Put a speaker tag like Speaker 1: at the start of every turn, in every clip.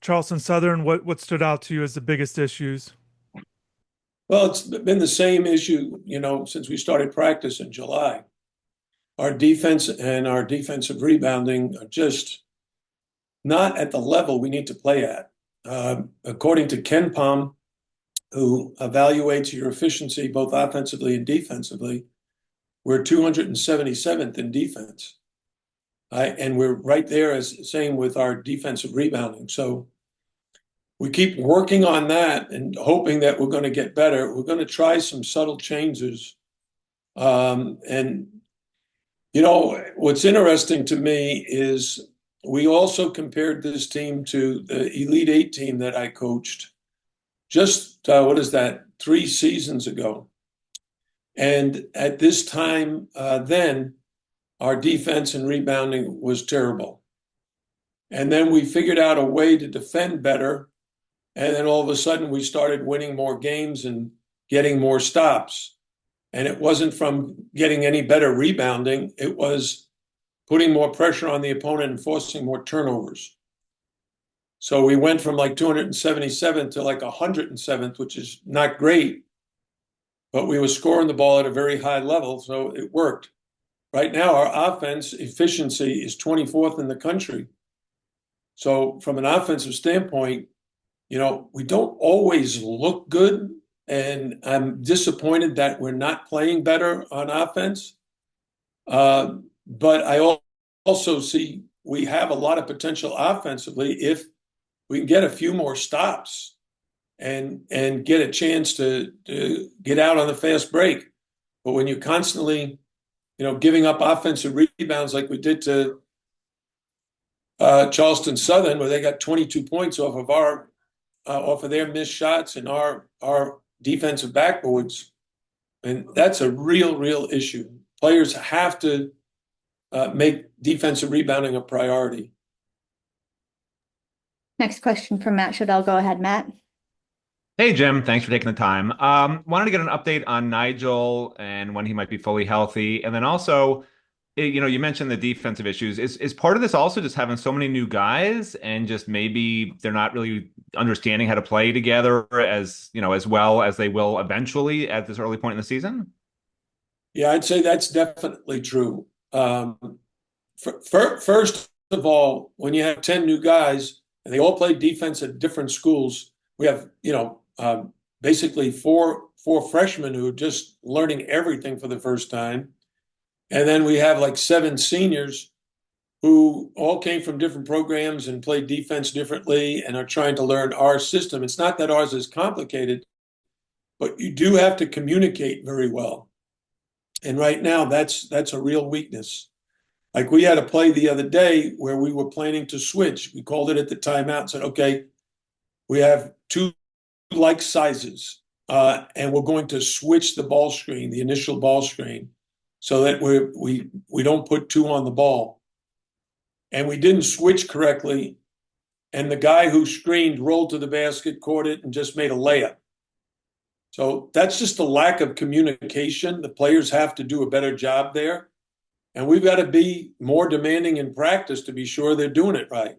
Speaker 1: Charleston Southern, what stood out to you as the biggest issues?
Speaker 2: Well, it's been the same issue, since we started practice in July. Our defense and our defensive rebounding are just not at the level we need to play at. According to Ken Palm, who evaluates your efficiency both offensively and defensively, we're 277th in defense. And we're right there as same with our defensive rebounding. So we keep working on that and hoping that we're going to get better. We're going to try some subtle changes. And, what's interesting to me is we also compared this team to the Elite Eight team that I coached just, what is that, 3 seasons ago. And at this time, then, our defense and rebounding was terrible. And then we figured out a way to defend better. And then all of a sudden, we started winning more games and getting more stops. And it wasn't from getting any better rebounding. It was putting more pressure on the opponent and forcing more turnovers. So we went from like 277th to like 107th, which is not great. But we were scoring the ball at a very high level, so it worked. Right now, our offense efficiency is 24th in the country. So from an offensive standpoint, we don't always look good, and I'm disappointed that we're not playing better on offense. But I also see we have a lot of potential offensively if we can get a few more stops and get a chance to get out on the fast break. But when you constantly, giving up offensive rebounds like we did to Charleston Southern, where they got 22 points off of their missed shots and our defensive backboards. And that's a real issue. Players have to make defensive rebounding a priority.
Speaker 3: Next question from Matt Shodell. Go ahead, Matt.
Speaker 4: Hey, Jim. Thanks for taking the time. Wanted to get an update on Nigel and when he might be fully healthy. And then also, you mentioned the defensive issues. Is part of this also just having so many new guys and just maybe they're not really understanding how to play together as well as they will eventually at this early point in the season?
Speaker 2: Yeah, I'd say that's definitely true. First of all, when you have 10 new guys and they all play defense at different schools, we have, basically four freshmen who are just learning everything for the first time. And then we have like 7 seniors who all came from different programs and played defense differently and are trying to learn our system. It's not that ours is complicated, but you do have to communicate very well. And right now, that's a real weakness. Like we had a play the other day where we were planning to switch. We called it at the timeout and said, okay, we have 2 like sizes, and we're going to switch the ball screen, the initial ball screen, so that we don't put 2 on the ball. And we didn't switch correctly, and the guy who screened rolled to the basket, caught it, and just made a layup. So that's just a lack of communication. The players have to do a better job there. And we've got to be more demanding in practice to be sure they're doing it right.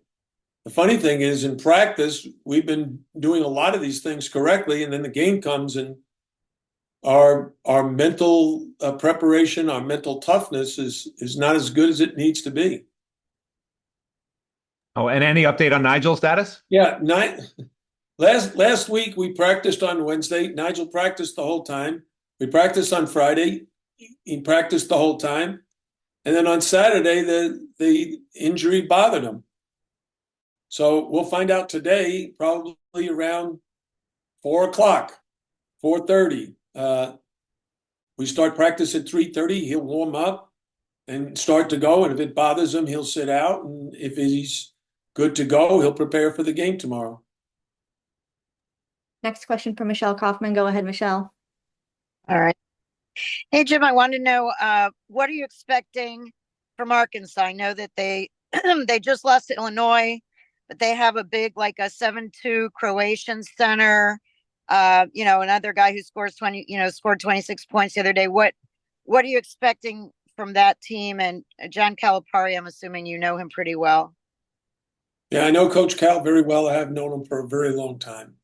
Speaker 2: The funny thing is, in practice, we've been doing a lot of these things correctly, and then the game comes and our mental preparation, our mental toughness is not as good as it needs to be.
Speaker 4: Oh, and any update on Nigel's status?
Speaker 2: Yeah, last week we practiced on Wednesday. Nigel practiced the whole time. We practiced on Friday. He practiced the whole time. And then on Saturday, the injury bothered him. So we'll find out today, probably around 4 o'clock, 4:30. We start practice at 3:30. He'll warm up and start to go. And if it bothers him, he'll sit out. And if he's good to go, he'll prepare for the game tomorrow.
Speaker 3: Next question from Michelle Kaufman. Go ahead, Michelle.
Speaker 5: All right. Hey, Jim, I want to know, what are you expecting from Arkansas? I know that they they just lost to Illinois, but they have a big, like a 7-2 Croatian center. Another guy who scored 26 points the other day. What are you expecting from that team? And John Calipari, I'm assuming you know him pretty well.
Speaker 2: Yeah, I know Coach Cal very well. I have known him for a very long time.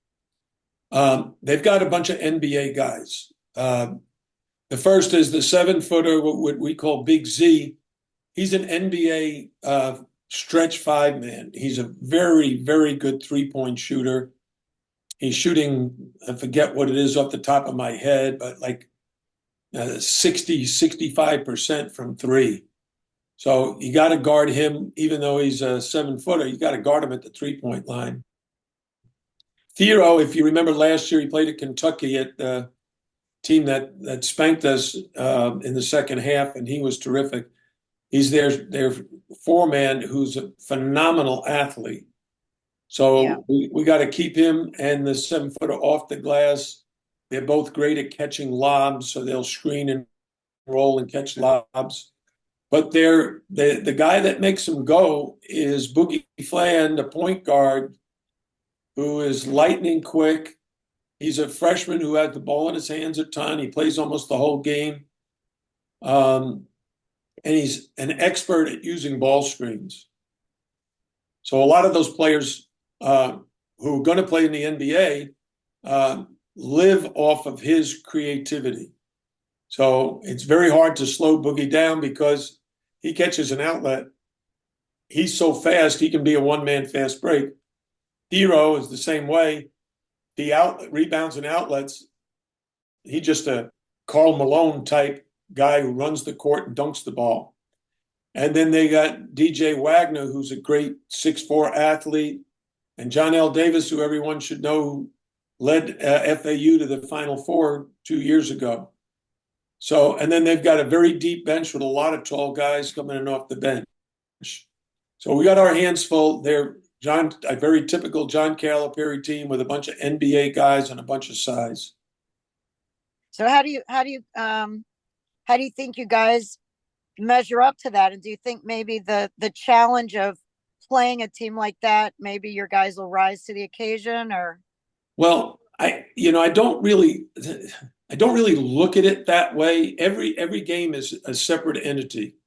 Speaker 2: They've got a bunch of NBA guys. The first is the 7-footer, what we call Big Z. He's an NBA stretch 5-man. He's a very, very good 3-point shooter. He's shooting, I forget what it is off the top of my head, but like 65% from three. So you got to guard him, even though he's a 7-footer, you got to guard him at the 3-point line. Theo, if you remember last year, he played at Kentucky at the team that spanked us in the second half, and he was terrific. He's their 4-man who's a phenomenal athlete. So
Speaker 5: Yeah.
Speaker 2: we got to keep him and the 7-footer off the glass. They're both great at catching lobs, so they'll screen and roll and catch lobs. But the guy that makes them go is Boogie Flan, the point guard, who is lightning quick. He's a freshman who had the ball in his hands a ton. He plays almost the whole game. And he's an expert at using ball screens. So a lot of those players who are going to play in the NBA live off of his creativity. So it's very hard to slow Boogie down because he catches an outlet. He's so fast, he can be a 1-man fast break. Hero is the same way. The rebounds and outlets, he's just a Karl Malone type guy who runs the court and dunks the ball. And then they got DJ Wagner, who's a great 6'4" athlete, and John L. Davis, who everyone should know, who led FAU to the Final Four 2 years ago. So, and then they've got a very deep bench with a lot of tall guys coming in off the bench. So we got our hands full. They're a very typical John Calipari team with a bunch of NBA guys and a bunch of size.
Speaker 5: So how do you think you guys measure up to that? And do you think maybe the challenge of playing a team like that, maybe your guys will rise to the occasion? Or
Speaker 2: well, I don't really look at it that way. Every game is a separate entity.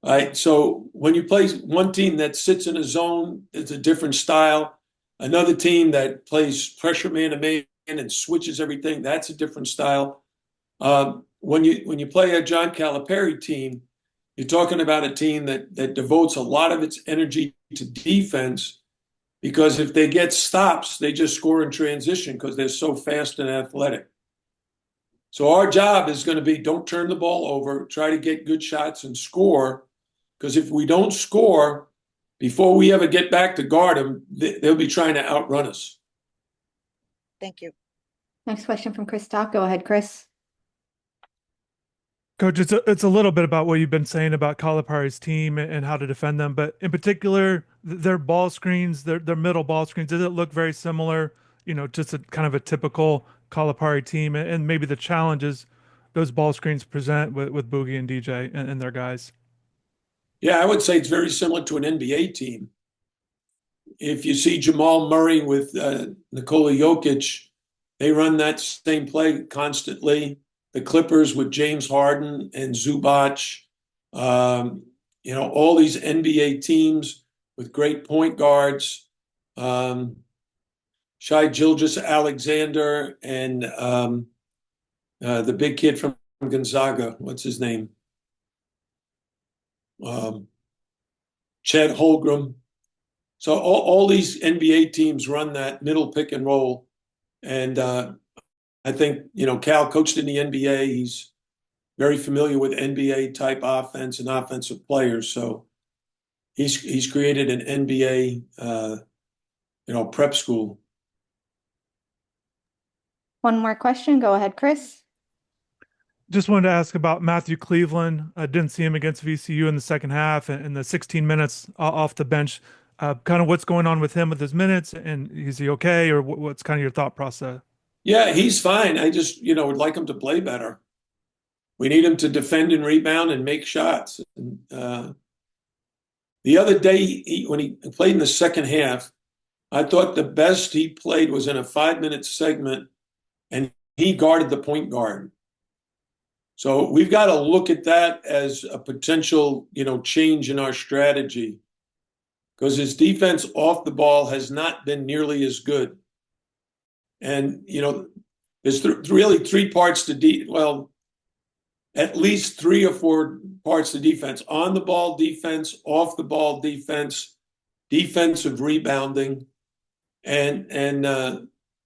Speaker 2: Right. So when you play one team that sits in a zone, it's a different style. Another team that plays pressure man to man and switches everything, that's a different style. When you play a John Calipari team, you're talking about a team that devotes a lot of its energy to defense, because if they get stops, they just score in transition because they're so fast and athletic. So our job is going to be, don't turn the ball over, try to get good shots and score. Because if we don't score, before we ever get back to guard them, they'll be trying to outrun us.
Speaker 5: Thank you.
Speaker 3: Next question from Chris Stock. Go ahead, Chris.
Speaker 1: Coach, it's a little bit about what you've been saying about Calipari's team and how to defend them, but in particular, their ball screens, their middle ball screens, does it look very similar, just a kind of a typical Calipari team, and maybe the challenges those ball screens present with Boogie and DJ and their guys?
Speaker 2: Yeah, I would say it's very similar to an NBA team. If you see Jamal Murray with Nikola Jokic, they run that same play constantly. The Clippers with James Harden and Zubac, all these NBA teams with great point guards, Shai Gilgeous-Alexander, and the big kid from Gonzaga, what's his name? Chet Holmgren. So all these NBA teams run that middle pick and roll. And I think, Cal coached in the NBA. He's very familiar with NBA type offense and offensive players. So he's created an NBA, prep school.
Speaker 3: One more question. Go ahead, Chris.
Speaker 1: Just wanted to ask about Matthew Cleveland. I didn't see him against VCU in the second half and the 16 minutes off the bench. Kind of what's going on with him with his minutes, and is he okay, or what's kind of your thought process?
Speaker 2: Yeah, he's fine. I just, would like him to play better. We need him to defend and rebound and make shots. And, the other day, when he played in the second half, I thought the best he played was in a 5-minute segment, and he guarded the point guard. So we've got to look at that as a potential, change in our strategy. because his defense off the ball has not been nearly as good. And, there's really three parts to well, at least 3 or 4 parts to defense: on the ball defense, off the ball defense, defensive rebounding, and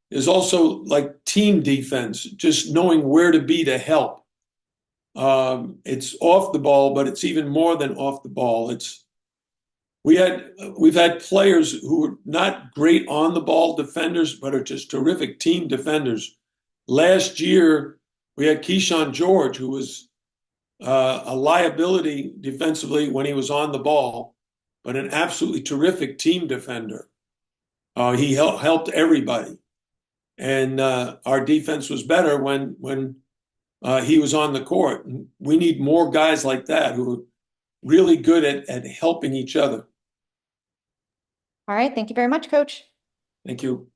Speaker 2: there's also like team defense, just knowing where to be to help. It's off the ball, but it's even more than off the ball. We've had players who are not great on the ball defenders, but are just terrific team defenders. Last year, we had Keyshawn George, who was a liability defensively when he was on the ball, but an absolutely terrific team defender. He helped everybody, and our defense was better when he was on the court. And we need more guys like that who are really good at helping each other.
Speaker 3: All right. Thank you very much, Coach.
Speaker 2: Thank you.